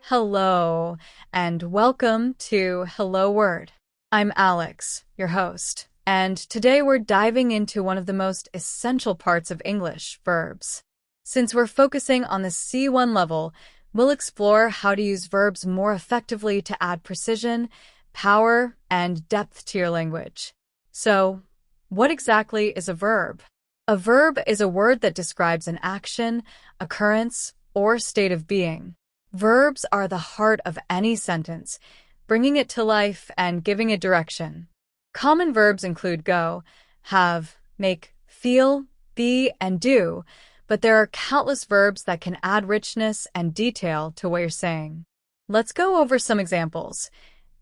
Hello, and welcome to Hello Word. I'm Alex, your host, and today we're diving into one of the most essential parts of English, verbs. Since we're focusing on the C1 level, we'll explore how to use verbs more effectively to add precision, power, and depth to your language. So, what exactly is a verb? A verb is a word that describes an action, occurrence, or state of being. Verbs are the heart of any sentence, bringing it to life and giving it direction. Common verbs include go, have, make, feel, be, and do, but there are countless verbs that can add richness and detail to what you're saying. Let's go over some examples.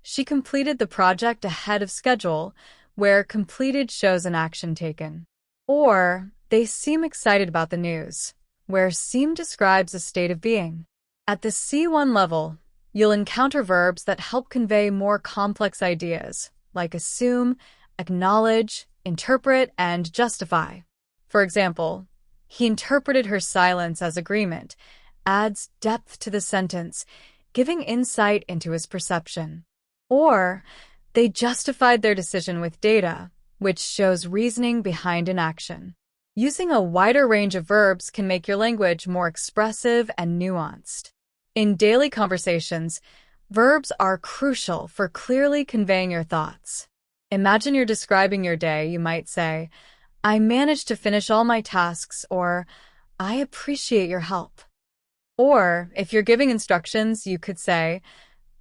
She completed the project ahead of schedule, where completed shows an action taken. Or, they seem excited about the news, where seem describes a state of being. At the C1 level, you'll encounter verbs that help convey more complex ideas, like assume, acknowledge, interpret, and justify. For example, he interpreted her silence as agreement, adds depth to the sentence, giving insight into his perception. Or, they justified their decision with data, which shows reasoning behind an action. Using a wider range of verbs can make your language more expressive and nuanced. In daily conversations, verbs are crucial for clearly conveying your thoughts. Imagine you're describing your day. You might say, I managed to finish all my tasks, or I appreciate your help. Or, if you're giving instructions, you could say,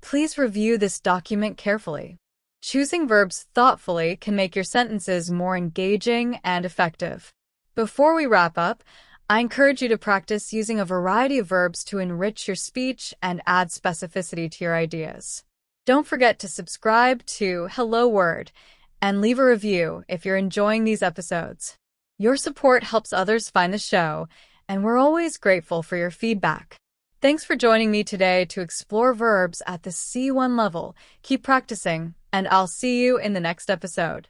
please review this document carefully. Choosing verbs thoughtfully can make your sentences more engaging and effective. Before we wrap up, I encourage you to practice using a variety of verbs to enrich your speech and add specificity to your ideas. Don't forget to subscribe to Hello Word and leave a review if you're enjoying these episodes. Your support helps others find the show, and we're always grateful for your feedback. Thanks for joining me today to explore verbs at the C1 level. Keep practicing, and I'll see you in the next episode.